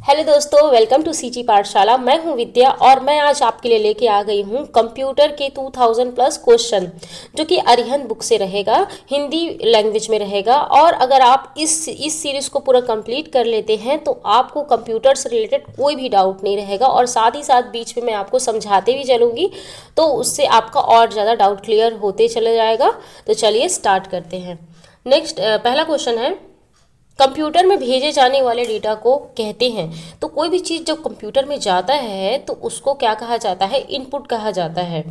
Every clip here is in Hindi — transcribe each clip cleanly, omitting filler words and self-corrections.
हेलो दोस्तों, वेलकम टू सीजी पाठशाला। मैं हूं विद्या और मैं आज आपके लिए लेके आ गई हूं कंप्यूटर के 2000 प्लस क्वेश्चन, जो कि अरिहंत बुक से रहेगा, हिंदी लैंग्वेज में रहेगा। और अगर आप इस सीरीज़ को पूरा कंप्लीट कर लेते हैं तो आपको कंप्यूटर से रिलेटेड कोई भी डाउट नहीं रहेगा, और साथ ही साथ बीच में मैं आपको समझाते भी चलूँगी, तो उससे आपका और ज़्यादा डाउट क्लियर होते चले जाएगा। तो चलिए स्टार्ट करते हैं। नेक्स्ट पहला क्वेश्चन है, कंप्यूटर में भेजे जाने वाले डेटा को कहते हैं। तो कोई भी चीज़ जब कंप्यूटर में जाता है तो उसको क्या कहा जाता है? इनपुट कहा जाता है।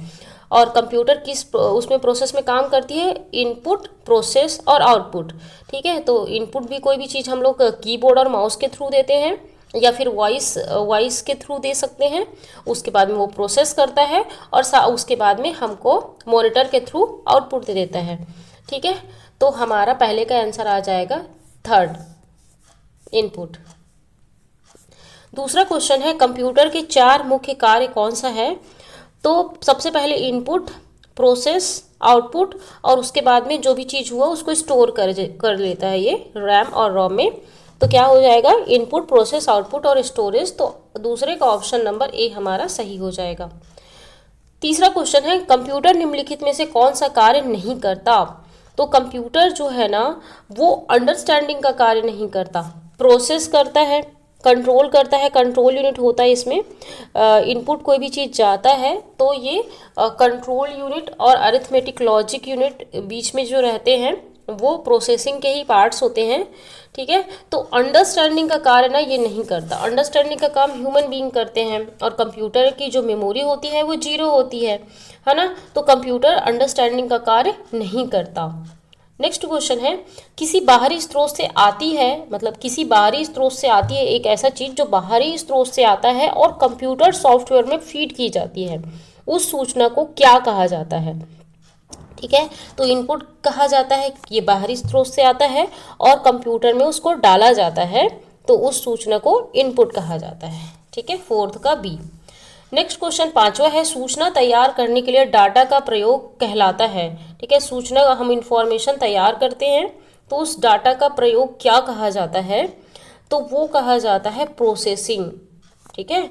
और कंप्यूटर किस उसमें प्रोसेस में काम करती है? इनपुट, प्रोसेस और आउटपुट। ठीक है, तो इनपुट भी कोई भी चीज़ हम लोग कीबोर्ड और माउस के थ्रू देते हैं, या फिर वॉइस के थ्रू दे सकते हैं। उसके बाद में वो प्रोसेस करता है और उसके बाद में हमको मॉनिटर के थ्रू आउटपुट दे देता है। ठीक है, तो हमारा पहले का आंसर आ जाएगा थर्ड, इनपुट। दूसरा क्वेश्चन है, कंप्यूटर के 4 मुख्य कार्य कौन सा है? तो सबसे पहले इनपुट, प्रोसेस, आउटपुट, और उसके बाद में जो भी चीज़ हुआ उसको स्टोर कर लेता है ये रैम और रोम में। तो क्या हो जाएगा? इनपुट, प्रोसेस, आउटपुट और स्टोरेज। तो दूसरे का ऑप्शन नंबर ए हमारा सही हो जाएगा। तीसरा क्वेश्चन है, कंप्यूटर निम्नलिखित में से कौन सा कार्य नहीं करता? तो कंप्यूटर जो है ना, वो अंडरस्टैंडिंग का कार्य नहीं करता, प्रोसेस करता है, कंट्रोल करता है, कंट्रोल यूनिट होता है इसमें। इनपुट कोई भी चीज़ जाता है तो ये कंट्रोल यूनिट और अरिथमेटिक लॉजिक यूनिट बीच में जो रहते हैं वो प्रोसेसिंग के ही पार्ट्स होते हैं। ठीक है, तो अंडरस्टैंडिंग का कार्य ना ये नहीं करता। अंडरस्टैंडिंग का काम ह्यूमन बीइंग करते हैं, और कंप्यूटर की जो मेमोरी होती है वो 0 होती है ना। तो कंप्यूटर अंडरस्टैंडिंग का कार्य नहीं करता। नेक्स्ट क्वेश्चन है, किसी बाहरी स्रोत से आती है, मतलब किसी बाहरी स्रोत से आती है एक ऐसा चीज़ जो बाहरी स्रोत से आता है और कंप्यूटर सॉफ्टवेयर में फीड की जाती है, उस सूचना को क्या कहा जाता है? ठीक है, तो इनपुट कहा जाता है, ये बाहरी स्रोत से आता है और कंप्यूटर में उसको डाला जाता है, तो उस सूचना को इनपुट कहा जाता है। ठीक है, फोर्थ का बी। नेक्स्ट क्वेश्चन पांचवा है, सूचना तैयार करने के लिए डाटा का प्रयोग कहलाता है। ठीक है, सूचना हम इंफॉर्मेशन तैयार करते हैं तो उस डाटा का प्रयोग क्या कहा जाता है? तो वो कहा जाता है प्रोसेसिंग। ठीक है,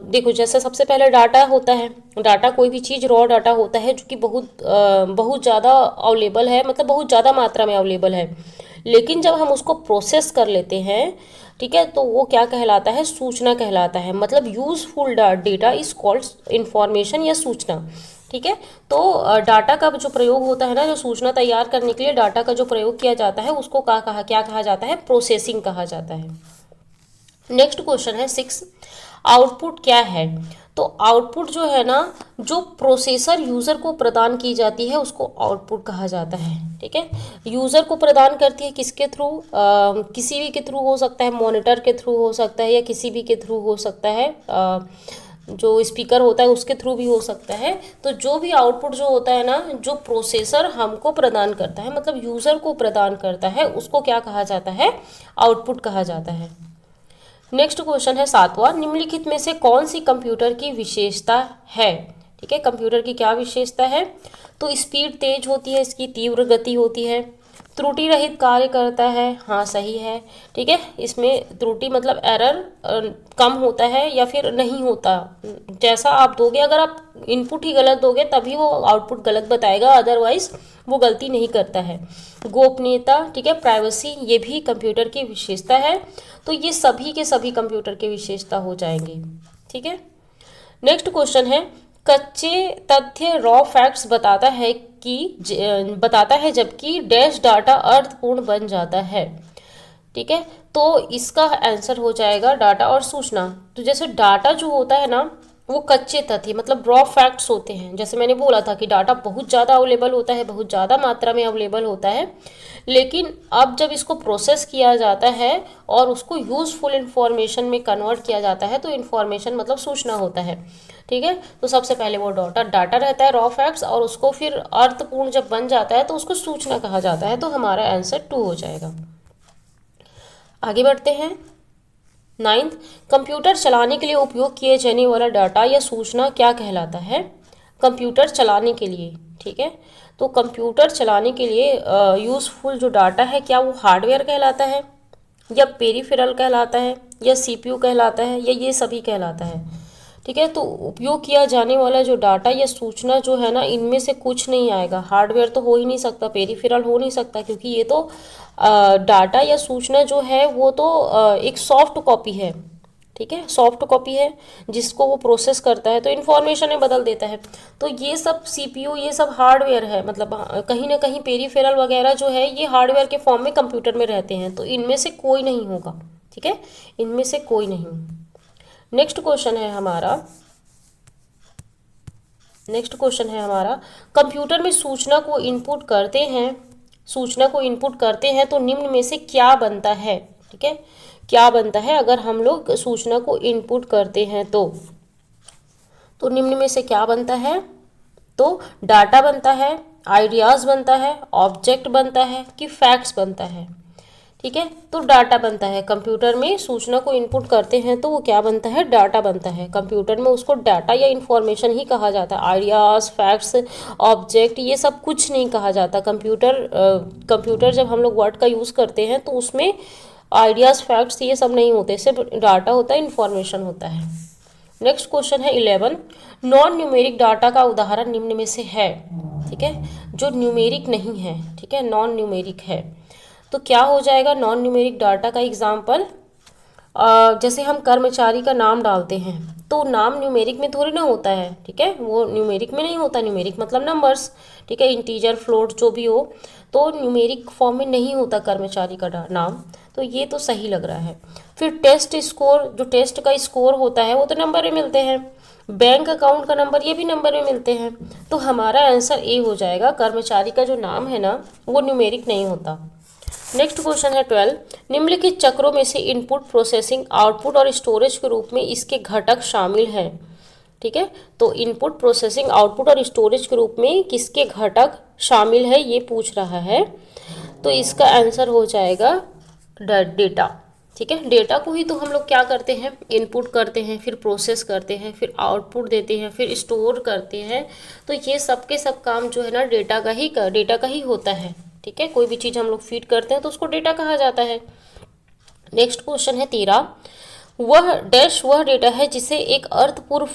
देखो जैसे सबसे पहले डाटा होता है। डाटा कोई भी चीज़ रॉ डाटा होता है जो कि बहुत ज़्यादा अवेलेबल है, मतलब बहुत ज़्यादा मात्रा में अवेलेबल है। लेकिन जब हम उसको प्रोसेस कर लेते हैं, ठीक है, तो वो क्या कहलाता है? सूचना कहलाता है। मतलब useful data is called information या सूचना। ठीक है, तो डाटा का जो प्रयोग होता है ना, जो सूचना तैयार करने के लिए डाटा का जो प्रयोग किया जाता है उसको क्या कहा जाता है? प्रोसेसिंग कहा जाता है। नेक्स्ट क्वेश्चन है 6, आउटपुट क्या है? तो आउटपुट जो है ना, जो प्रोसेसर यूज़र को प्रदान की जाती है उसको आउटपुट कहा जाता है। ठीक है, यूज़र को प्रदान करती है किसके थ्रू? किसी भी के थ्रू हो सकता है, मॉनिटर के थ्रू हो सकता है, या किसी भी के थ्रू हो सकता है, जो स्पीकर होता है उसके थ्रू भी हो सकता है। तो जो भी आउटपुट जो होता है ना, जो प्रोसेसर हमको प्रदान करता है, मतलब यूज़र को प्रदान करता है, उसको क्या कहा जाता है? आउटपुट कहा जाता है। नेक्स्ट क्वेश्चन है 7वां, निम्नलिखित में से कौन सी कंप्यूटर की विशेषता है? ठीक है, कंप्यूटर की क्या विशेषता है? तो स्पीड तेज होती है, इसकी तीव्र गति होती है, त्रुटि रहित कार्य करता है। हाँ सही है। ठीक है, इसमें त्रुटि मतलब एरर कम होता है या फिर नहीं होता। जैसा आप दोगे, अगर आप इनपुट ही गलत दोगे तभी वो आउटपुट गलत बताएगा, अदरवाइज वो गलती नहीं करता है। गोपनीयता, ठीक है, प्राइवेसी, ये भी कंप्यूटर की विशेषता है। तो ये सभी के सभी कंप्यूटर की विशेषता हो जाएंगे। ठीक है, नेक्स्ट क्वेश्चन है, कच्चे तथ्य रॉ फैक्ट्स बताता है जबकि डैश डाटा अर्थपूर्ण बन जाता है। ठीक है, तो इसका आंसर हो जाएगा डाटा और सूचना। तो जैसे डाटा जो होता है ना, वो कच्चे तथ्य मतलब रॉ फैक्ट्स होते हैं। जैसे मैंने बोला था कि डाटा बहुत ज़्यादा अवेलेबल होता है, बहुत ज़्यादा मात्रा में अवेलेबल होता है, लेकिन अब जब इसको प्रोसेस किया जाता है और उसको यूजफुल इंफॉर्मेशन में कन्वर्ट किया जाता है, तो इन्फॉर्मेशन मतलब सूचना होता है। ठीक है, तो सबसे पहले वो डाटा रहता है, रॉ फैक्ट्स, और उसको फिर अर्थपूर्ण जब बन जाता है तो उसको सूचना कहा जाता है। तो हमारा आंसर 2 हो जाएगा। आगे बढ़ते हैं। 9th, कंप्यूटर चलाने के लिए उपयोग किए जाने वाला डाटा या सूचना क्या कहलाता है? कंप्यूटर चलाने के लिए। ठीक है, तो कंप्यूटर चलाने के लिए यूज़फुल जो डाटा है, क्या वो हार्डवेयर कहलाता है या पेरिफेरल कहलाता है या सीपीयू कहलाता है या ये सभी कहलाता है। ठीक है, तो उपयोग किया जाने वाला जो डाटा या सूचना जो है ना, इनमें से कुछ नहीं आएगा। हार्डवेयर तो हो ही नहीं सकता, पेरिफेरल हो नहीं सकता, क्योंकि ये तो डाटा या सूचना जो है वो तो एक सॉफ्ट कॉपी है। ठीक है, सॉफ्ट कॉपी है जिसको वो प्रोसेस करता है तो इन्फॉर्मेशन में बदल देता है। तो ये सब सीपीयू ये सब हार्डवेयर है, मतलब कहीं ना कहीं पेरिफेरल वगैरह जो है ये हार्डवेयर के फॉर्म में कंप्यूटर में रहते हैं, तो इनमें से कोई नहीं होगा। ठीक है, इनमें से कोई नहीं। नेक्स्ट क्वेश्चन है हमारा, कंप्यूटर में सूचना को इनपुट करते हैं तो निम्न में से क्या बनता है। ठीक है, क्या बनता है अगर हम लोग सूचना को इनपुट करते हैं तो निम्न में से क्या बनता है। तो डाटा बनता है, आइडियाज़ बनता है, ऑब्जेक्ट बनता है कि फैक्ट्स बनता है। ठीक है, तो डाटा बनता है। कंप्यूटर में सूचना को इनपुट करते हैं तो वो क्या बनता है, डाटा बनता है। कंप्यूटर में उसको डाटा या इन्फॉर्मेशन ही कहा जाता है, आइडियाज़, फैक्ट्स, ऑब्जेक्ट ये सब कुछ नहीं कहा जाता। कंप्यूटर जब हम लोग वर्ड का यूज़ करते हैं तो उसमें आइडियाज़, फैक्ट्स ये सब नहीं होते, सिर्फ डाटा होता है, इन्फॉर्मेशन होता है। नेक्स्ट क्वेश्चन है 11, नॉन न्यूमेरिक डाटा का उदाहरण निम्न में से है। ठीक है, जो न्यूमेरिक नहीं है, ठीक है, नॉन न्यूमेरिक है, तो क्या हो जाएगा नॉन न्यूमेरिक डाटा का एग्जाम्पल। जैसे हम कर्मचारी का नाम डालते हैं तो नाम न्यूमेरिक में थोड़ी ना होता है। ठीक है, वो न्यूमेरिक में नहीं होता, न्यूमेरिक मतलब नंबर्स। ठीक है, इंटीजर, फ्लोट जो भी हो, तो न्यूमेरिक फॉर्म में नहीं होता कर्मचारी का नाम, तो ये तो सही लग रहा है। फिर टेस्ट स्कोर, जो टेस्ट का स्कोर होता है वो तो नंबर में मिलते हैं। बैंक अकाउंट का नंबर, ये भी नंबर में मिलते हैं। तो हमारा आंसर ए हो जाएगा, कर्मचारी का जो नाम है ना वो न्यूमेरिक नहीं होता। नेक्स्ट क्वेश्चन है 12, निम्नलिखित चक्रों में से इनपुट, प्रोसेसिंग, आउटपुट और स्टोरेज के रूप में इसके घटक शामिल हैं। ठीक है, तो इनपुट, प्रोसेसिंग, आउटपुट और स्टोरेज के रूप में किसके घटक शामिल है ये पूछ रहा है, तो इसका आंसर हो जाएगा डेटा। ठीक है, डेटा को ही तो हम लोग क्या करते हैं, इनपुट करते हैं, फिर प्रोसेस करते हैं, फिर आउटपुट देते हैं, फिर स्टोर करते हैं। तो ये सब के सब काम जो है ना डेटा का ही होता है। ठीक है, कोई भी चीज़ हम लोग फीड करते हैं तो उसको डेटा कहा जाता है। नेक्स्ट क्वेश्चन है 13, वह डेटा है जिसे एक अर्थपूर्ण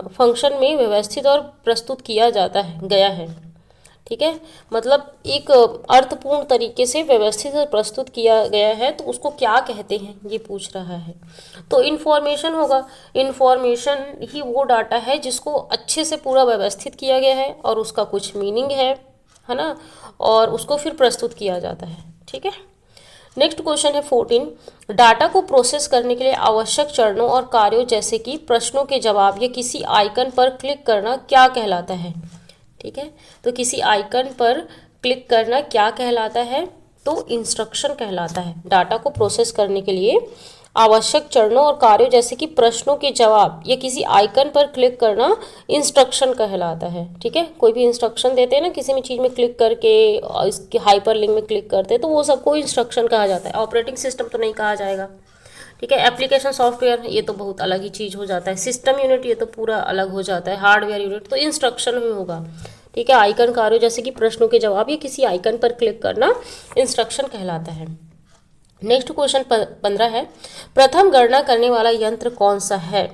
फंक्शन में व्यवस्थित और प्रस्तुत किया गया है। ठीक है, मतलब एक अर्थपूर्ण तरीके से व्यवस्थित और प्रस्तुत किया गया है, तो उसको क्या कहते हैं ये पूछ रहा है। तो इन्फॉर्मेशन होगा, इन्फॉर्मेशन ही वो डाटा है जिसको अच्छे से पूरा व्यवस्थित किया गया है और उसका कुछ मीनिंग है ना, और उसको फिर प्रस्तुत किया जाता है। ठीक है, नेक्स्ट क्वेश्चन है 14, डाटा को प्रोसेस करने के लिए आवश्यक चरणों और कार्यों जैसे कि प्रश्नों के जवाब या किसी आइकन पर क्लिक करना क्या कहलाता है। ठीक है, तो किसी आइकन पर क्लिक करना क्या कहलाता है, तो इंस्ट्रक्शन कहलाता है। डाटा को प्रोसेस करने के लिए आवश्यक चरणों और कार्यों जैसे कि प्रश्नों के जवाब या किसी आइकन पर क्लिक करना इंस्ट्रक्शन कहलाता है। ठीक है, कोई भी इंस्ट्रक्शन देते हैं ना, किसी भी चीज़ में क्लिक करके इसके हाइपर लिंक में क्लिक करते हैं तो वो सबको इंस्ट्रक्शन कहा जाता है। ऑपरेटिंग सिस्टम तो नहीं कहा जाएगा। ठीक है, एप्लीकेशन सॉफ्टवेयर ये तो बहुत अलग ही चीज़ हो जाता है। सिस्टम यूनिट ये तो पूरा अलग हो जाता है। हार्डवेयर यूनिट तो इंस्ट्रक्शन ही होगा। ठीक है, आइकन कार्यों जैसे कि प्रश्नों के जवाब या किसी आइकन पर क्लिक करना इंस्ट्रक्शन कहलाता है। नेक्स्ट क्वेश्चन 15 है, प्रथम गणना करने वाला यंत्र कौन सा है।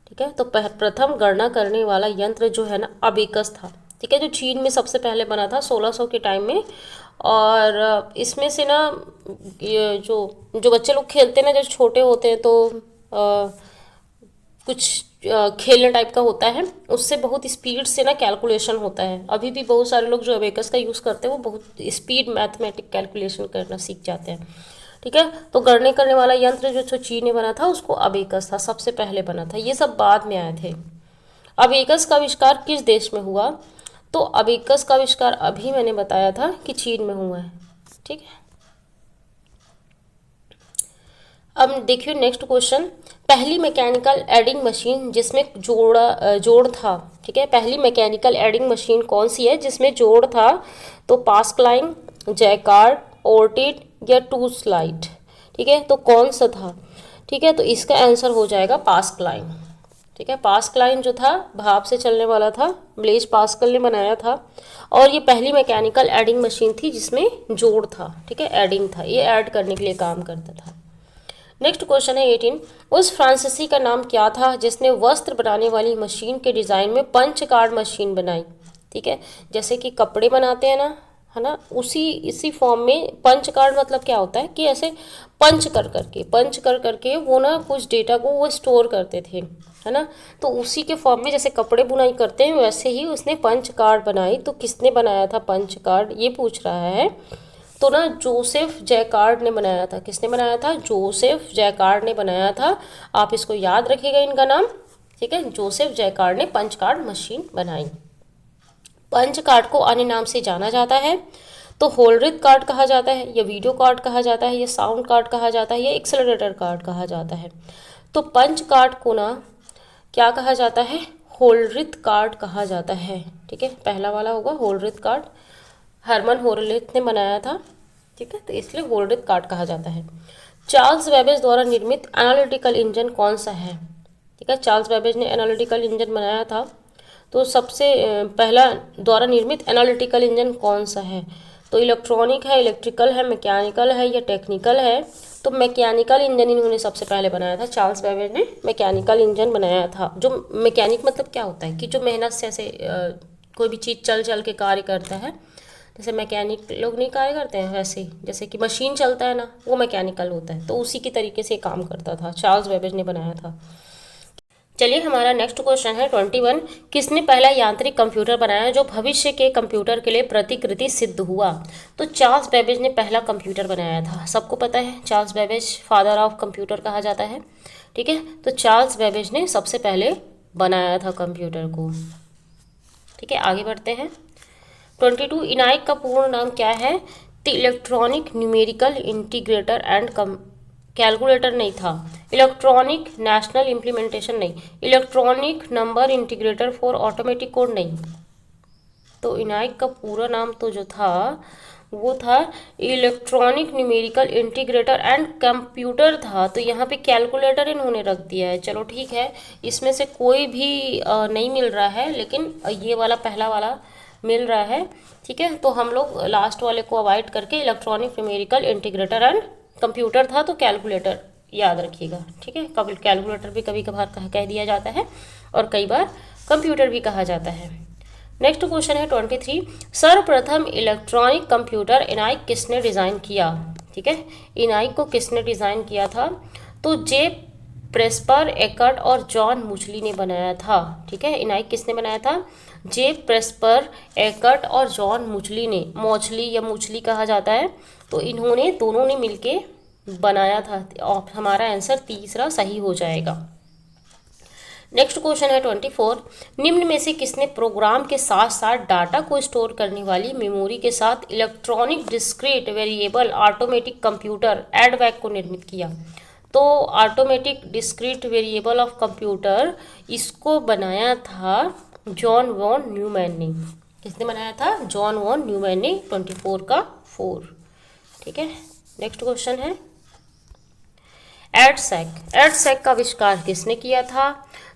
ठीक है, तो प्रथम गणना करने वाला यंत्र जो है ना अबेकस था। ठीक है, जो चीन में सबसे पहले बना था 1600 के टाइम में। और इसमें से ना ये जो बच्चे लोग खेलते हैं ना, जब छोटे होते हैं तो कुछ खेलने टाइप का होता है, उससे बहुत स्पीड से ना कैलकुलेशन होता है। अभी भी बहुत सारे लोग जो अबेकस का यूज़ करते हैं वो बहुत स्पीड मैथमेटिक कैलकुलेशन करना सीख जाते हैं। ठीक है, तो गणना करने वाला यंत्र जो चीन ने बना था उसको अबेकस था, सबसे पहले बना था। ये सब बाद में आए थे। अबेकस का आविष्कार किस देश में हुआ, तो अबेकस का आविष्कार अभी मैंने बताया था कि चीन में हुआ है। ठीक है, अब देखिए नेक्स्ट क्वेश्चन, पहली मैकेनिकल एडिंग मशीन जिसमें जोड़ था। ठीक है, पहली मैकेनिकल एडिंग मशीन कौन सी है जिसमें जोड़ था, तो पास्कलाइन, जैकार्ड, ओर्टिड या टू स्लाइड। ठीक है, तो कौन सा था। ठीक है, तो इसका आंसर हो जाएगा पास्कलाइन। ठीक है, पास्कलाइन जो था भाप से चलने वाला था, ब्लेज पास्कल ने बनाया था, और ये पहली मैकेनिकल एडिंग मशीन थी जिसमें जोड़ था। ठीक है, एडिंग था, ये ऐड करने के लिए काम करता था। नेक्स्ट क्वेश्चन है 18। उस फ्रांसीसी का नाम क्या था जिसने वस्त्र बनाने वाली मशीन के डिज़ाइन में पंच कार्ड मशीन बनाई। ठीक है, जैसे कि कपड़े बनाते हैं ना, है ना, इसी फॉर्म में पंच कार्ड मतलब क्या होता है कि ऐसे पंच कर करके वो ना कुछ डेटा को वो स्टोर करते थे, है ना। तो उसी के फॉर्म में जैसे कपड़े बुनाई करते हैं वैसे ही उसने पंच कार्ड बनाई। तो किसने बनाया था पंच कार्ड, ये पूछ रहा है। तो ना जोसेफ जैकार्ड ने बनाया था। किसने बनाया था? जोसेफ जैकार्ड ने बनाया था। आप इसको याद रखिएगा इनका नाम। ठीक है, जोसेफ जैकार्ड ने पंच कार्ड मशीन बनाई। पंच कार्ड को अन्य नाम से जाना जाता है तो होल्ड्रिथ कार्ड कहा जाता है, या वीडियो कार्ड कहा जाता है, या साउंड कार्ड कहा जाता है, या एक्सेलरेटर कार्ड कहा जाता है। तो पंच कार्ड को ना क्या कहा जाता है? होल्ड्रिथ कार्ड कहा जाता है। ठीक है, पहला वाला होगा होल्ड्रिथ कार्ड, हरमन होल्ड्रिथ ने बनाया था। ठीक है, तो इसलिए होल्ड्रिथ कार्ड कहा जाता है। चार्ल्स बेबेज द्वारा निर्मित एनालिटिकल इंजन कौन सा है? ठीक है, चार्ल्स बेबेज ने एनालिटिकल इंजन बनाया था। तो सबसे पहला द्वारा निर्मित एनालिटिकल इंजन कौन सा है? तो इलेक्ट्रॉनिक है, इलेक्ट्रिकल है, मैकेनिकल है, या टेक्निकल है? तो मैकेनिकल इंजन इन्होंने सबसे पहले बनाया था। चार्ल्स बेबेज ने मैकेनिकल इंजन बनाया था। जो मैकेनिक मतलब क्या होता है कि जो मेहनत से ऐसे कोई भी चीज़ चल चल के कार्य करता है, जैसे मैकेनिक लोग नहीं कार्य करते हैं वैसे ही, जैसे कि मशीन चलता है ना, वो मैकेनिकल होता है। तो उसी की तरीके से काम करता था, चार्ल्स बेबेज ने बनाया था। चलिए, हमारा नेक्स्ट क्वेश्चन है 21। किसने पहला यांत्रिक कंप्यूटर बनाया जो भविष्य के कंप्यूटर के लिए प्रतिकृति सिद्ध हुआ? तो चार्ल्स बेबेज ने पहला कंप्यूटर बनाया था। सबको पता है Charles Babbage father of computer कहा जाता है। ठीक है, तो चार्ल्स बेबेज ने सबसे पहले बनाया था कंप्यूटर को। ठीक है, आगे बढ़ते हैं। 22। इनाइक का पूर्ण नाम क्या है? The electronic numerical integrator and calculator नहीं था, इलेक्ट्रॉनिक नेशनल इम्प्लीमेंटेशन नहीं, electronic number integrator for automatic code नहीं। तो इनाइक का पूरा नाम तो जो था वो था electronic numerical integrator and computer था। तो यहाँ पे कैलकुलेटर इन्होंने रख दिया है। चलो ठीक है, इसमें से कोई भी नहीं मिल रहा है, लेकिन ये वाला पहला वाला मिल रहा है। ठीक है, तो हम लोग लास्ट वाले को अवॉइड करके electronic numerical integrator and computer था, तो कैलकुलेटर याद रखिएगा। ठीक है, कभी कैलकुलेटर भी कभी कभार कह दिया जाता है और कई बार कंप्यूटर भी कहा जाता है। नेक्स्ट क्वेश्चन है 23। सर्वप्रथम इलेक्ट्रॉनिक कंप्यूटर इनाइक किसने डिज़ाइन किया? ठीक है, इनाइक को किसने डिज़ाइन किया था? तो जे प्रेस्पर एकर्ट और जॉन मुचली ने बनाया था। ठीक है, इनाइक किसने बनाया था? जे प्रेस्पर एकर्ट और जॉन मुचली ने, मोचली या मुचली कहा जाता है, तो इन्होंने दोनों ने मिलके बनाया था। और हमारा आंसर तीसरा सही हो जाएगा। नेक्स्ट क्वेश्चन है 24। निम्न में से किसने प्रोग्राम के साथ साथ डाटा को स्टोर करने वाली मेमोरी के साथ electronic discrete variable automatic computer एडवैक को निर्मित किया? तो automatic discrete variable of computer इसको बनाया था जॉन वॉन न्यूमैन ने। किसने बनाया था? जॉन वॉन न्यूमैन ने। 24 का 4। ठीक है, नेक्स्ट क्वेश्चन है एडसैक। एडसैक का आविष्कार किसने किया था?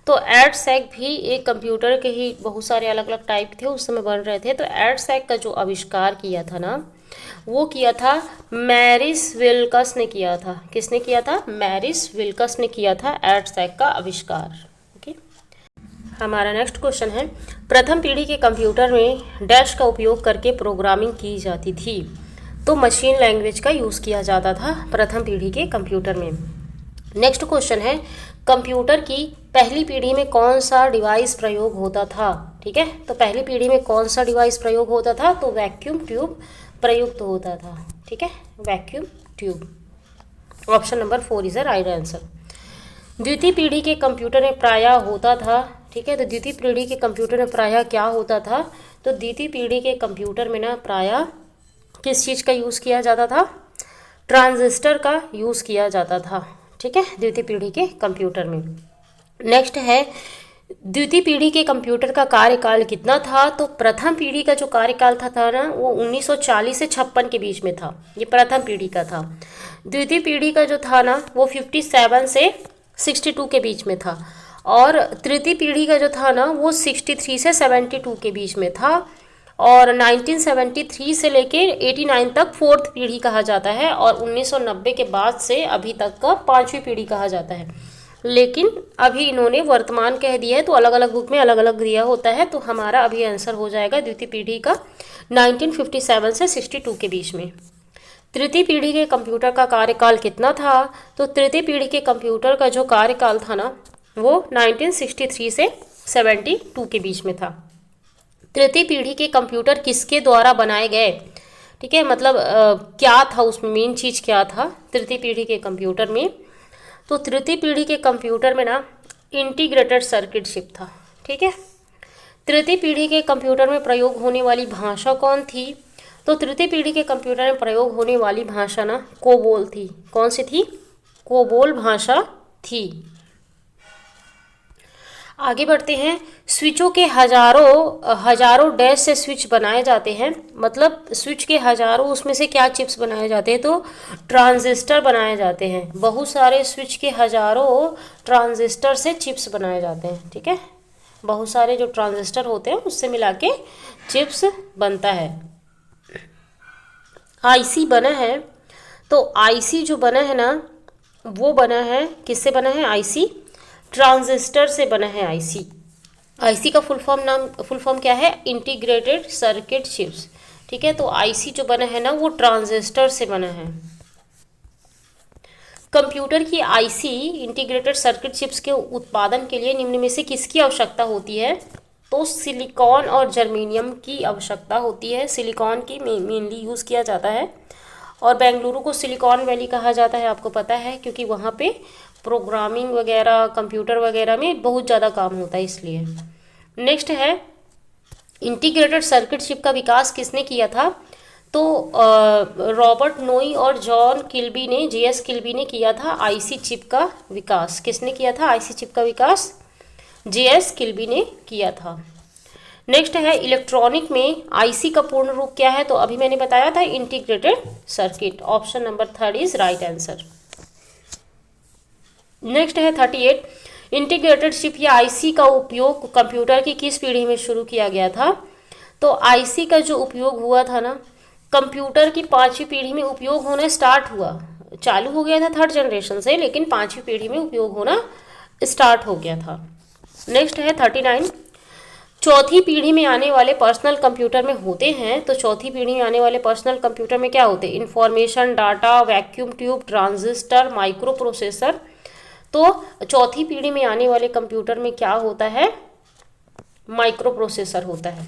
तो एडसैक भी एक कंप्यूटर के ही बहुत सारे अलग अलग टाइप थे उस समय बन रहे थे। तो एडसैक का जो आविष्कार किया था ना, वो किया था मैरिस विल्कस ने किया था। किसने किया था? मैरिस विल्कस ने किया था एडसैक का आविष्कार। ओके, हमारा नेक्स्ट क्वेश्चन है प्रथम पीढ़ी के कंप्यूटर में डैश का उपयोग करके प्रोग्रामिंग की जाती थी। तो मशीन लैंग्वेज का यूज़ किया जाता था प्रथम पीढ़ी के कंप्यूटर में। नेक्स्ट क्वेश्चन है कंप्यूटर की पहली पीढ़ी में कौन सा डिवाइस प्रयोग होता था? ठीक है, तो पहली पीढ़ी में कौन सा डिवाइस प्रयोग होता था? तो वैक्यूम ट्यूब प्रयुक्त होता था। ठीक है, vacuum tube. Option number 4 is the right answer. द्वितीय पीढ़ी के कंप्यूटर में प्रायः होता था। ठीक है, तो द्वितीय पीढ़ी के कंप्यूटर में प्रायः क्या होता था? तो द्वितीय पीढ़ी के कंप्यूटर में ना प्रायः किस चीज़ का यूज़ किया जाता था? ट्रांजिस्टर का यूज़ किया जाता था। ठीक है, द्वितीय पीढ़ी के कंप्यूटर में। नेक्स्ट है द्वितीय पीढ़ी के कंप्यूटर का कार्यकाल कितना था? तो प्रथम पीढ़ी का जो कार्यकाल था ना, वो 1940 से 56 के बीच में था। ये प्रथम पीढ़ी का था। द्वितीय पीढ़ी का जो था ना, वो 57 से 62 के बीच में था। और तृतीय पीढ़ी का जो था ना, वो 63 से 72 के बीच में था। और 1973 से लेके 89 तक फोर्थ पीढ़ी कहा जाता है, और 1990 के बाद से अभी तक का पांचवी पीढ़ी कहा जाता है। लेकिन अभी इन्होंने वर्तमान कह दिया है, तो अलग अलग बुक में अलग अलग दिया होता है। तो हमारा अभी आंसर हो जाएगा द्वितीय पीढ़ी का 1957 से 62 के बीच में। तृतीय पीढ़ी के कंप्यूटर का कार्यकाल कितना था? तो तृतीय पीढ़ी के कंप्यूटर का जो कार्यकाल था ना, वो 1963 से 72 के बीच में था। तृतीय पीढ़ी के कंप्यूटर किसके द्वारा बनाए गए? ठीक है, मतलब क्या था उसमें, मेन चीज़ क्या था तृतीय पीढ़ी के कंप्यूटर में? तो तृतीय पीढ़ी के कंप्यूटर में ना इंटीग्रेटेड सर्किट चिप था। ठीक है। तृतीय पीढ़ी के कंप्यूटर में प्रयोग होने वाली भाषा कौन थी? तो तृतीय पीढ़ी के कंप्यूटर में प्रयोग होने वाली भाषा ना कोबोल थी। कौन सी थी? कोबोल भाषा थी। आगे बढ़ते हैं। स्विचों के हजारों डैश से स्विच बनाए जाते हैं, मतलब स्विच के हजारों, उसमें से क्या चिप्स बनाए जाते हैं? तो ट्रांजिस्टर बनाए जाते हैं। बहुत सारे स्विच के हजारों ट्रांजिस्टर से चिप्स बनाए जाते हैं। ठीक है, बहुत सारे जो ट्रांजिस्टर होते हैं उससे मिला के चिप्स बनता है। आईसी बना है, तो आईसी जो बना है ना, वो बना है किससे बना है? आईसी ट्रांजिस्टर से बना है। आईसी का फुल फॉर्म क्या है? Integrated circuit chips. ठीक है, तो आईसी जो बना है ना, वो ट्रांजिस्टर से बना है। कंप्यूटर की आईसी इंटीग्रेटेड सर्किट चिप्स के उत्पादन के लिए निम्न में से किसकी आवश्यकता होती है? तो सिलिकॉन और जर्मेनियम की आवश्यकता होती है। सिलिकॉन की मेनली यूज़ किया जाता है, और बेंगलुरु को सिलिकॉन वैली कहा जाता है, आपको पता है, क्योंकि वहाँ पे प्रोग्रामिंग वगैरह, कंप्यूटर वगैरह में बहुत ज़्यादा काम होता है, इसलिए। नेक्स्ट है, इंटीग्रेटेड सर्किट चिप का विकास किसने किया था? तो रॉबर्ट नोई और जॉन किल्बी ने, जेएस किल्बी ने किया था आईसी चिप का विकास। किसने किया था आईसी चिप का विकास? जेएस किल्बी ने किया था। नेक्स्ट है, इलेक्ट्रॉनिक में आईसी का पूर्ण रूप क्या है? तो अभी मैंने बताया था integrated circuit. Option number 3 is right answer. Next है 38, इंटीग्रेटेड चिप या आईसी का उपयोग कंप्यूटर की किस पीढ़ी में शुरू किया गया था? तो आईसी का जो उपयोग हुआ था ना, कंप्यूटर की पांचवी पीढ़ी में उपयोग होना स्टार्ट हुआ। चालू हो गया था थर्ड जनरेशन से, लेकिन पांचवी पीढ़ी में उपयोग होना स्टार्ट हो गया था। नेक्स्ट है 39, चौथी पीढ़ी में आने वाले पर्सनल कंप्यूटर में होते हैं। तो चौथी पीढ़ी में आने वाले पर्सनल कंप्यूटर में क्या होते हैं? Information, data, vacuum tube, transistor, micro processor. तो चौथी पीढ़ी में आने वाले कंप्यूटर में क्या होता है? माइक्रो प्रोसेसर होता है।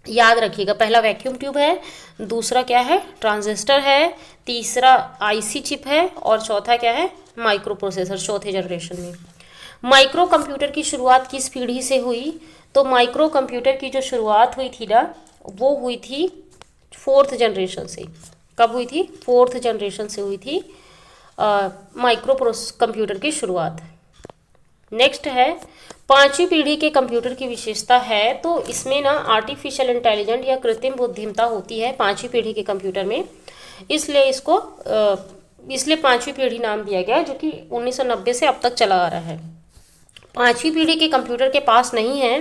याद रखिएगा, पहला वैक्यूम ट्यूब है, दूसरा क्या है? ट्रांजिस्टर है, तीसरा आईसी चिप है, और चौथा क्या है? माइक्रो प्रोसेसर, चौथे जनरेशन में। माइक्रो कंप्यूटर की शुरुआत किस पीढ़ी से हुई? तो माइक्रो कंप्यूटर की जो शुरुआत हुई थी ना, वो हुई थी फोर्थ जनरेशन से। कब हुई थी? फोर्थ जनरेशन से हुई थी माइक्रो कंप्यूटर की शुरुआत। नेक्स्ट है, पांचवी पीढ़ी के कंप्यूटर की विशेषता है, तो इसमें ना आर्टिफिशियल इंटेलिजेंट या कृत्रिम बुद्धिमत्ता होती है पांचवी पीढ़ी के कंप्यूटर में, इसलिए पांचवी पीढ़ी नाम दिया गया, जो कि 1990 से अब तक चला आ रहा है। पांचवी पीढ़ी के कंप्यूटर के पास नहीं है,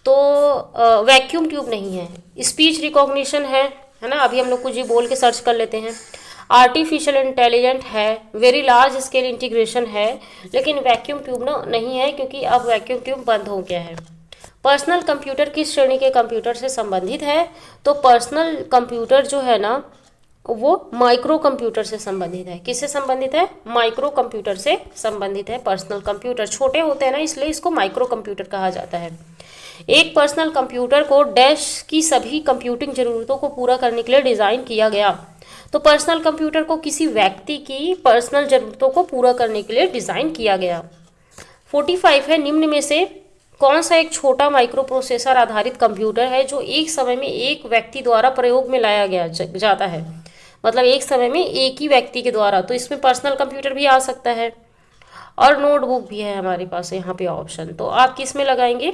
तो वैक्यूम ट्यूब नहीं है, स्पीच रिकॉग्निशन है ना, अभी हम लोग कुछ ही बोल के सर्च कर लेते हैं। आर्टिफिशियल इंटेलिजेंट है, वेरी लार्ज स्केल इंटीग्रेशन है, लेकिन वैक्यूम ट्यूब ना नहीं है, क्योंकि अब वैक्यूम ट्यूब बंद हो गया है। पर्सनल कंप्यूटर किस श्रेणी के कंप्यूटर से संबंधित है? तो पर्सनल कंप्यूटर जो है ना, वो माइक्रो कंप्यूटर से संबंधित है। किससे संबंधित है? माइक्रो कंप्यूटर से संबंधित है। पर्सनल कंप्यूटर छोटे होते हैं ना, इसलिए इसको माइक्रो कंप्यूटर कहा जाता है। एक पर्सनल कंप्यूटर को डैश की सभी कंप्यूटिंग जरूरतों को पूरा करने के लिए डिज़ाइन किया गया। तो पर्सनल कंप्यूटर को किसी व्यक्ति की पर्सनल जरूरतों को पूरा करने के लिए डिज़ाइन किया गया। 45 है, निम्न में से कौन सा एक छोटा माइक्रो प्रोसेसर आधारित कंप्यूटर है जो एक समय में एक व्यक्ति द्वारा प्रयोग में लाया गया जाता है? मतलब एक समय में एक ही व्यक्ति के द्वारा। तो इसमें पर्सनल कंप्यूटर भी आ सकता है, और नोटबुक भी है हमारे पास यहाँ पे ऑप्शन। तो आप किस में लगाएंगे?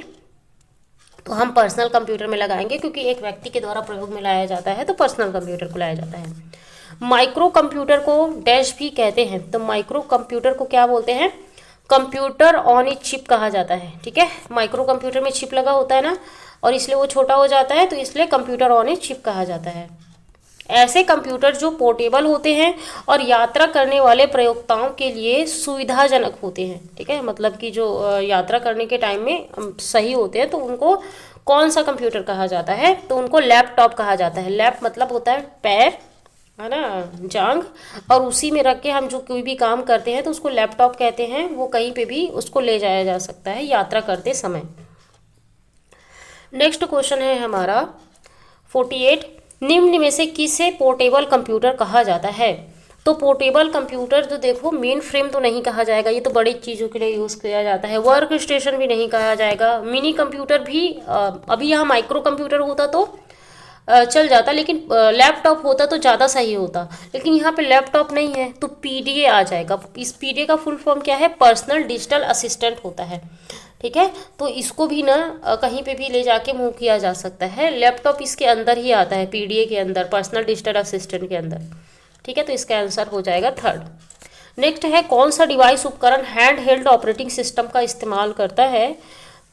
तो हम पर्सनल कंप्यूटर में लगाएंगे, क्योंकि एक व्यक्ति के द्वारा प्रयोग में लाया जाता है, तो पर्सनल कंप्यूटर को लाया जाता है। माइक्रो कंप्यूटर को डैश भी कहते हैं, तो माइक्रो कंप्यूटर को क्या बोलते हैं? कंप्यूटर ऑन ए चिप कहा जाता है। ठीक है, माइक्रो कंप्यूटर में चिप लगा होता है ना, और इसलिए वो छोटा हो जाता है, तो इसलिए कंप्यूटर ऑन ए चिप कहा जाता है। ऐसे कंप्यूटर जो पोर्टेबल होते हैं और यात्रा करने वाले प्रयोक्ताओं के लिए सुविधाजनक होते हैं, ठीक है, मतलब कि जो यात्रा करने के टाइम में सही होते हैं, तो उनको कौन सा कंप्यूटर कहा जाता है? तो उनको लैपटॉप कहा जाता है। लैप मतलब होता है पैर, है ना, जांग, और उसी में रख के हम जो कोई भी काम करते हैं तो उसको लैपटॉप कहते हैं। वो कहीं पे भी उसको ले जाया जा सकता है यात्रा करते समय। नेक्स्ट क्वेश्चन है हमारा 48, निम्न में से किसे पोर्टेबल कंप्यूटर कहा जाता है? तो पोर्टेबल कंप्यूटर तो देखो, मेन फ्रेम तो नहीं कहा जाएगा, ये तो बड़ी चीज़ों के लिए यूज़ किया जाता है। वर्क स्टेशन भी नहीं कहा जाएगा। मिनी कंप्यूटर भी अभी यहाँ माइक्रो कंप्यूटर होता तो चल जाता, लेकिन लैपटॉप होता तो ज़्यादा सही होता, लेकिन यहाँ पे लैपटॉप नहीं है तो पीडीए आ जाएगा। इस पीडीए का फुल फॉर्म क्या है? पर्सनल डिजिटल असिस्टेंट होता है, ठीक है। तो इसको भी ना कहीं पे भी ले जाके मूव किया जा सकता है। लैपटॉप इसके अंदर ही आता है, पीडीए के अंदर, पर्सनल डिजिटल असिस्टेंट के अंदर, ठीक है। तो इसका आंसर हो जाएगा थर्ड। नेक्स्ट है, कौन सा डिवाइस उपकरण हैंड हेल्ड ऑपरेटिंग सिस्टम का इस्तेमाल करता है?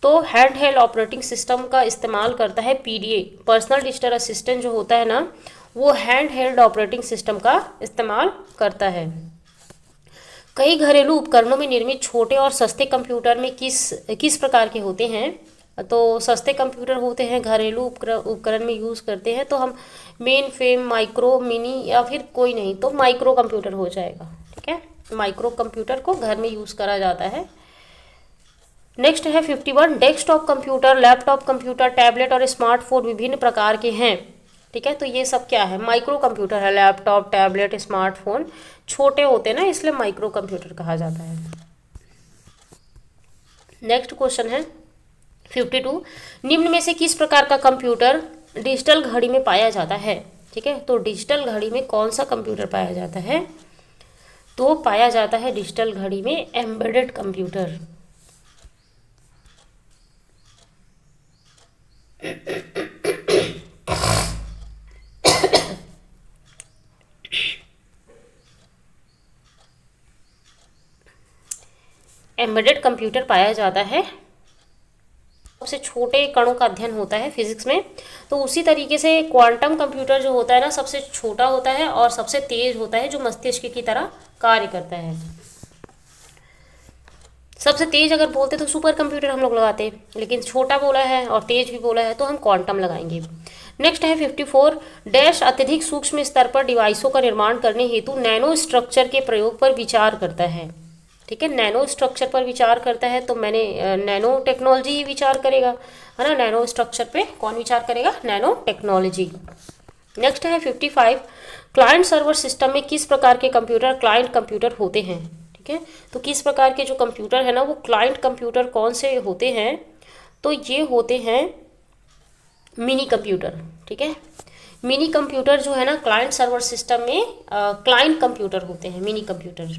तो हैंड हेल्ड ऑपरेटिंग सिस्टम का इस्तेमाल करता है पीडीए। पर्सनल डिजिटल असिस्टेंट जो होता है ना, वो हैंड हेल्ड ऑपरेटिंग सिस्टम का इस्तेमाल करता है। कई घरेलू उपकरणों में निर्मित छोटे और सस्ते कंप्यूटर में किस प्रकार के होते हैं? तो सस्ते कंप्यूटर होते हैं, घरेलू उपकरण में यूज़ करते हैं, तो हम मेन फ्रेम, माइक्रो, मिनी या फिर कोई नहीं, तो माइक्रो कंप्यूटर हो जाएगा, ठीक है। माइक्रो कंप्यूटर को घर में यूज़ करा जाता है। नेक्स्ट है 51, desktop computer, laptop computer, tablet और स्मार्टफोन विभिन्न प्रकार के हैं, ठीक है। तो ये सब क्या है? माइक्रो कंप्यूटर है। लैपटॉप, टैबलेट, स्मार्टफोन छोटे होते हैं ना, इसलिए माइक्रो कंप्यूटर कहा जाता है। नेक्स्ट क्वेश्चन है 52, निम्न में से किस प्रकार का कंप्यूटर डिजिटल घड़ी में पाया जाता है? ठीक है, तो डिजिटल घड़ी में कौन सा कंप्यूटर पाया जाता है? तो पाया जाता है डिजिटल घड़ी में एम्बेडेड कंप्यूटर। एम्बेडेड कंप्यूटर पाया जाता है, सबसे छोटे कणों का अध्ययन होता है फिजिक्स में। तो उसी तरीके से क्वांटम कंप्यूटर जो होता है ना, सबसे छोटा होता है और सबसे तेज होता है, जो मस्तिष्क की तरह कार्य करता है। सबसे तेज अगर बोलते तो सुपर कंप्यूटर हम लोग लगाते, लेकिन छोटा बोला है और तेज भी बोला है तो हम क्वांटम लगाएंगे। नेक्स्ट है 54, डैश अत्यधिक सूक्ष्म स्तर पर डिवाइसों का निर्माण करने हेतु नैनो स्ट्रक्चर के प्रयोग पर विचार करता है। ठीक है, नैनो स्ट्रक्चर पर विचार करता है, तो मैंने नैनो टेक्नोलॉजी ही विचार करेगा, है ना। नैनो स्ट्रक्चर पे कौन विचार करेगा? Nano technology. नेक्स्ट है 55, क्लाइंट सर्वर सिस्टम में किस प्रकार के कंप्यूटर क्लाइंट कंप्यूटर होते हैं? ठीक है, तो किस प्रकार के जो कंप्यूटर है ना, वो क्लाइंट कंप्यूटर कौन से होते हैं? तो ये होते हैं मिनी कंप्यूटर। ठीक है, मिनी कंप्यूटर जो है ना, क्लाइंट सर्वर सिस्टम में क्लाइंट कंप्यूटर होते हैं, मिनी कंप्यूटर।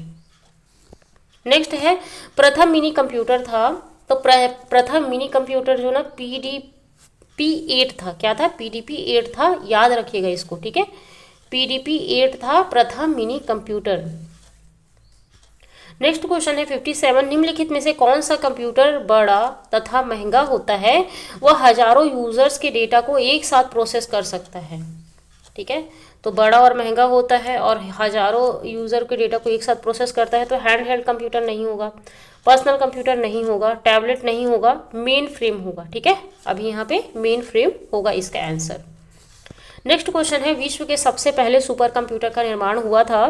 नेक्स्ट है प्रथम मिनी कंप्यूटर था, तो प्रथम मिनी कंप्यूटर जो ना PDP-8 था। क्या था? PDP-8 था, याद रखिएगा इसको, ठीक है। PDP-8 था प्रथम मिनी कंप्यूटर। नेक्स्ट क्वेश्चन है 57, निम्नलिखित में से कौन सा कंप्यूटर बड़ा तथा महंगा होता है? वह हजारों यूजर्स के डेटा को एक साथ प्रोसेस कर सकता है। ठीक है, तो बड़ा और महंगा होता है और हजारों यूज़र के डेटा को एक साथ प्रोसेस करता है, तो हैंड हेल्ड कंप्यूटर नहीं होगा, पर्सनल कंप्यूटर नहीं होगा, टैबलेट नहीं होगा, मेन फ्रेम होगा। ठीक है, अभी यहाँ पे मेन फ्रेम होगा इसका आंसर। नेक्स्ट क्वेश्चन है, विश्व के सबसे पहले सुपर कंप्यूटर का निर्माण हुआ था?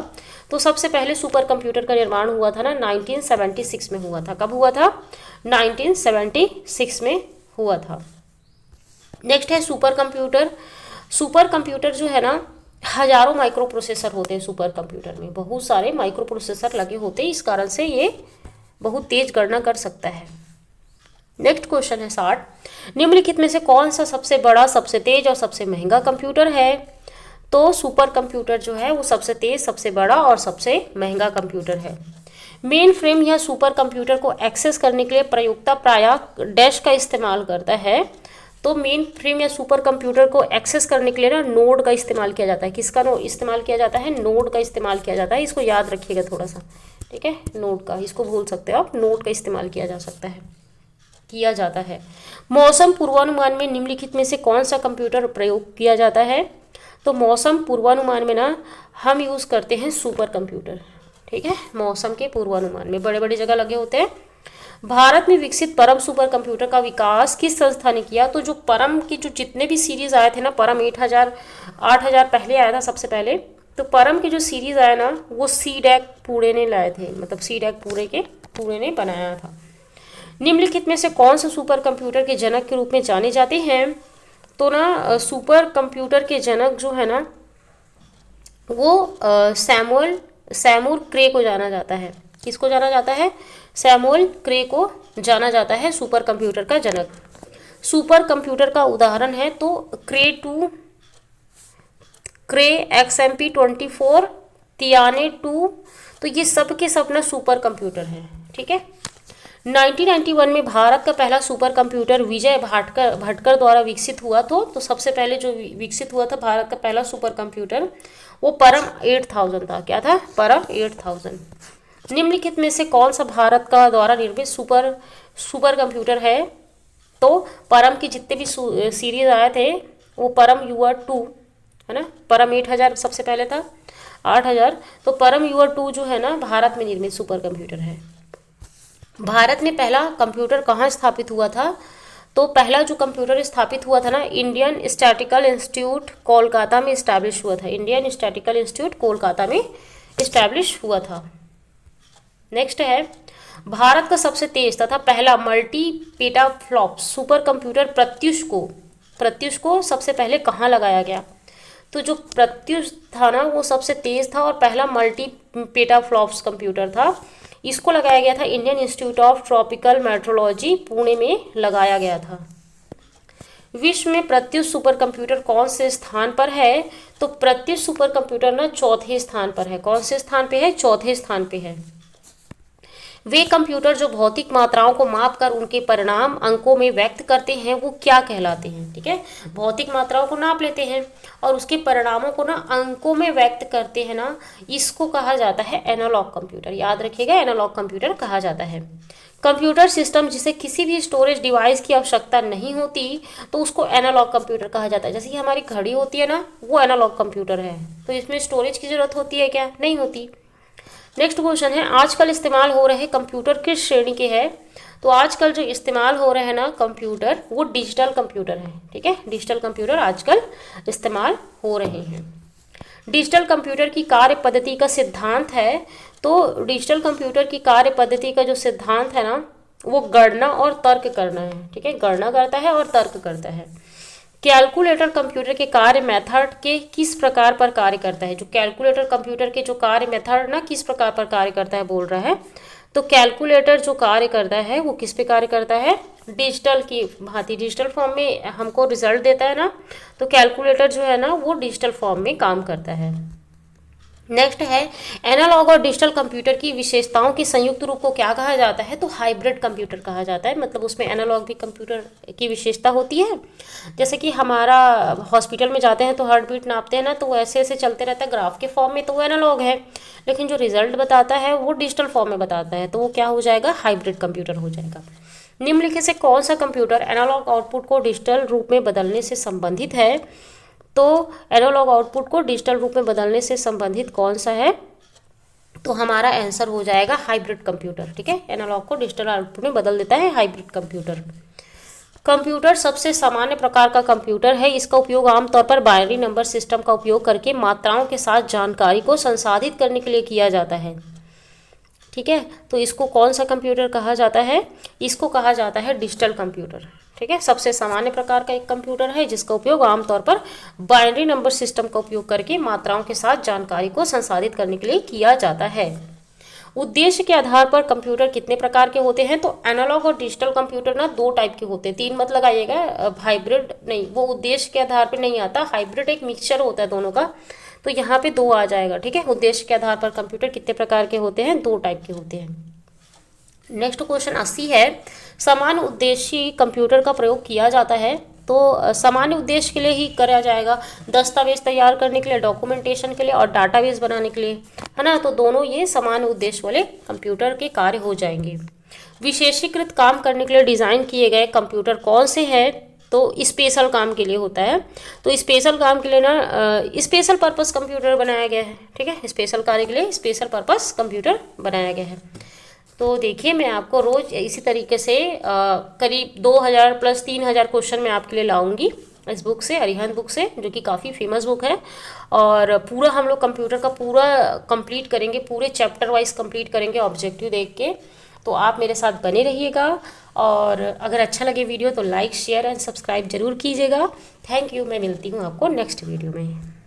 तो सबसे पहले सुपर कंप्यूटर का निर्माण हुआ था ना 1976 में हुआ था। कब हुआ था? 1976 में हुआ था। नेक्स्ट है सुपर कंप्यूटर। सुपर कंप्यूटर जो है ना, हजारों माइक्रो प्रोसेसर होते हैं सुपर कंप्यूटर में, बहुत सारे माइक्रो प्रोसेसर लगे होते हैं, इस कारण से ये बहुत तेज गणना कर सकता है। नेक्स्ट क्वेश्चन है 60, निम्नलिखित में से कौन सा सबसे बड़ा, सबसे तेज और सबसे महंगा कंप्यूटर है? तो सुपर कंप्यूटर जो है वो सबसे तेज, सबसे बड़ा और सबसे महंगा कंप्यूटर है। मेन फ्रेम या सुपर कंप्यूटर को एक्सेस करने के लिए प्रयोक्ता प्रायः डैश का इस्तेमाल करता है। तो मेन फ्रेम या सुपर कंप्यूटर को एक्सेस करने के लिए ना नोड का इस्तेमाल किया जाता है। किसका इस्तेमाल किया जाता है? नोड का इस्तेमाल किया जाता है। इसको याद रखिएगा थोड़ा सा, ठीक है, नोड का, इसको भूल सकते हो आप, नोड का इस्तेमाल किया जा सकता है। किया जाता है। मौसम पूर्वानुमान में निम्नलिखित में से कौन सा कंप्यूटर प्रयोग किया जाता है? तो मौसम पूर्वानुमान में ना हम यूज़ करते हैं सुपर कंप्यूटर। ठीक है, मौसम के पूर्वानुमान में बड़े बड़े जगह लगे होते हैं। भारत में विकसित परम सुपर कंप्यूटर का विकास किस संस्था ने किया? तो जो परम की जो जितने भी सीरीज आए थे ना, परम 8,000 पहले आया था सबसे पहले। तो परम के जो सीरीज आया ना वो सीडैक पुणे ने लाए थे, मतलब सीडैक पुणे ने बनाया था। निम्नलिखित में से कौन सा सुपर कंप्यूटर के जनक के रूप में जाने जाते हैं? तो ना सुपर कंप्यूटर के जनक जो है ना वो सैमुअल क्रे को जाना जाता है। किसको जाना जाता है? सैमुअल क्रे को जाना जाता है सुपर कंप्यूटर का जनक। सुपर कंप्यूटर का उदाहरण है तो क्रे XMP24, तियाने 2, तो ये सब के सब ना सुपर कंप्यूटर हैं। ठीक है, 1991 में भारत का पहला सुपर कंप्यूटर विजय भटकर द्वारा विकसित हुआ। तो सबसे पहले जो विकसित हुआ था भारत का पहला सुपर कंप्यूटर वो परम 8000 था। क्या था? परम 8000। निम्नलिखित में से कौन सा भारत का द्वारा निर्मित सुपर कंप्यूटर है? तो परम के जितने भी सीरीज आए थे वो परम UR2 है ना, परम 8000 सबसे पहले था, 8000। तो परम UR2 जो है ना भारत में निर्मित सुपर कंप्यूटर है। भारत में पहला कंप्यूटर कहाँ स्थापित हुआ था? तो पहला जो कंप्यूटर स्थापित हुआ था ना इंडियन स्टैटिकल इंस्टीट्यूट कोलकाता में इस्टेब्लिश हुआ था। इंडियन स्टैटिकल इंस्टीट्यूट कोलकाता में इस्टेब्लिश हुआ था। नेक्स्ट है, भारत का सबसे तेज तथा पहला multi petaflop super computer Pratyush को सबसे पहले कहाँ लगाया गया? तो जो प्रत्युष था ना वो सबसे तेज था और पहला मल्टी पेटाफ्लॉप्स कंप्यूटर था। इसको लगाया गया था Indian institute of tropical metrology Pune में लगाया गया था। विश्व में प्रत्युष सुपर कंप्यूटर कौन से स्थान पर है? तो प्रत्युष सुपर कंप्यूटर ना चौथे स्थान पर है। कौन से स्थान पे है? चौथे स्थान पे है। वे कंप्यूटर जो भौतिक मात्राओं को मापकर उनके परिणाम अंकों में व्यक्त करते हैं वो क्या कहलाते हैं? ठीक है, भौतिक मात्राओं को नाप लेते हैं और उसके परिणामों को ना अंकों में व्यक्त करते हैं ना, इसको कहा जाता है एनालॉग कंप्यूटर। याद रखिएगा, एनालॉग कंप्यूटर कहा जाता है। कंप्यूटर सिस्टम जिसे किसी भी स्टोरेज डिवाइस की आवश्यकता नहीं होती तो उसको एनालॉग कंप्यूटर कहा जाता है। जैसे कि हमारी घड़ी होती है ना वो एनालॉग कंप्यूटर है, तो इसमें स्टोरेज की जरूरत होती है क्या? नहीं होती। नेक्स्ट क्वेश्चन है, आजकल इस्तेमाल हो रहे कंप्यूटर किस श्रेणी के हैं? तो आजकल जो इस्तेमाल हो रहे हैं ना कंप्यूटर वो डिजिटल कंप्यूटर है। ठीक है, डिजिटल कंप्यूटर आजकल इस्तेमाल हो रहे हैं। डिजिटल कंप्यूटर की कार्य पद्धति का सिद्धांत है। तो डिजिटल कंप्यूटर की कार्य पद्धति का जो सिद्धांत है ना वो गणना और तर्क करना है। ठीक है, गणना करता है और तर्क करता है। कैलकुलेटर कंप्यूटर के कार्य मेथड के किस प्रकार पर कार्य करता है? जो कैलकुलेटर कंप्यूटर के जो कार्य मेथड ना किस प्रकार पर कार्य करता है बोल रहा है। तो कैलकुलेटर जो कार्य करता है वो किस पे कार्य करता है? डिजिटल की भांति डिजिटल फॉर्म में हमको रिजल्ट देता है ना, तो कैलकुलेटर जो है ना वो डिजिटल फॉर्म में काम करता है। नेक्स्ट है, एनालॉग और डिजिटल कंप्यूटर की विशेषताओं के संयुक्त रूप को क्या कहा जाता है? तो हाइब्रिड कंप्यूटर कहा जाता है। मतलब उसमें एनालॉग भी कंप्यूटर की विशेषता होती है। जैसे कि हमारा हॉस्पिटल में जाते हैं तो हार्ट बीट नापते हैं ना, तो वो ऐसे ऐसे चलते रहता है ग्राफ के फॉर्म में, तो वो एनालॉग है। लेकिन जो रिजल्ट बताता है वो डिजिटल फॉर्म में बताता है, तो वो क्या हो जाएगा? हाइब्रिड कंप्यूटर हो जाएगा। निम्नलिखित से कौन सा कंप्यूटर एनालॉग आउटपुट को डिजिटल रूप में बदलने से संबंधित है? तो एनालॉग आउटपुट को डिजिटल रूप में बदलने से संबंधित कौन सा है? तो हमारा आंसर हो जाएगा हाइब्रिड कंप्यूटर। ठीक है, एनालॉग को डिजिटल आउटपुट में बदल देता है हाइब्रिड कंप्यूटर। कंप्यूटर सबसे सामान्य प्रकार का कंप्यूटर है। इसका उपयोग आमतौर पर बाइनरी नंबर सिस्टम का उपयोग करके मात्राओं के साथ जानकारी को संसाधित करने के लिए किया जाता है। ठीक है, तो इसको कौन सा कंप्यूटर कहा जाता है? इसको कहा जाता है डिजिटल कंप्यूटर। ठीक है, सबसे सामान्य प्रकार का एक कंप्यूटर है जिसका उपयोग आमतौर पर बाइनरी नंबर सिस्टम का उपयोग करके मात्राओं के साथ जानकारी को संसाधित करने के लिए किया जाता है। उद्देश्य के आधार पर कंप्यूटर कितने प्रकार के होते हैं? तो एनालॉग और डिजिटल कंप्यूटर ना दो टाइप के होते हैं। तीन मत लगाइएगा, हाइब्रिड नहीं, वो उद्देश्य के आधार पर नहीं आता। हाइब्रिड एक मिक्सचर होता है दोनों का, तो यहाँ पे दो आ जाएगा। ठीक है, उद्देश्य के आधार पर कंप्यूटर कितने प्रकार के होते हैं? दो टाइप के होते हैं। नेक्स्ट क्वेश्चन 80 है, सामान्य उद्देश्य कंप्यूटर का प्रयोग किया जाता है। तो सामान्य उद्देश्य के लिए ही करा जाएगा, दस्तावेज तैयार करने के लिए, डॉक्यूमेंटेशन के लिए और डाटाबेस बनाने के लिए, है ना। तो दोनों ये सामान्य उद्देश्य वाले कंप्यूटर के कार्य हो जाएंगे। विशेषीकृत काम करने के लिए डिज़ाइन किए गए कंप्यूटर कौन से हैं? तो स्पेशल काम के लिए होता है। तो स्पेशल काम के लिए ना स्पेशल पर्पस कंप्यूटर बनाया गया है। ठीक है, स्पेशल कार्य के लिए स्पेशल पर्पस कंप्यूटर बनाया गया है। तो देखिए, मैं आपको रोज़ इसी तरीके से करीब 2000 प्लस 3000 क्वेश्चन मैं आपके लिए लाऊंगी इस बुक से, अरिहंत बुक से, जो कि काफ़ी फेमस बुक है। और पूरा हम लोग कंप्यूटर का पूरा कंप्लीट करेंगे, पूरे चैप्टर वाइज कंप्लीट करेंगे ऑब्जेक्टिव देख के। तो आप मेरे साथ बने रहिएगा, और अगर अच्छा लगे वीडियो तो लाइक शेयर एंड सब्सक्राइब जरूर कीजिएगा। Thank you. मैं मिलती हूँ आपको नेक्स्ट वीडियो में।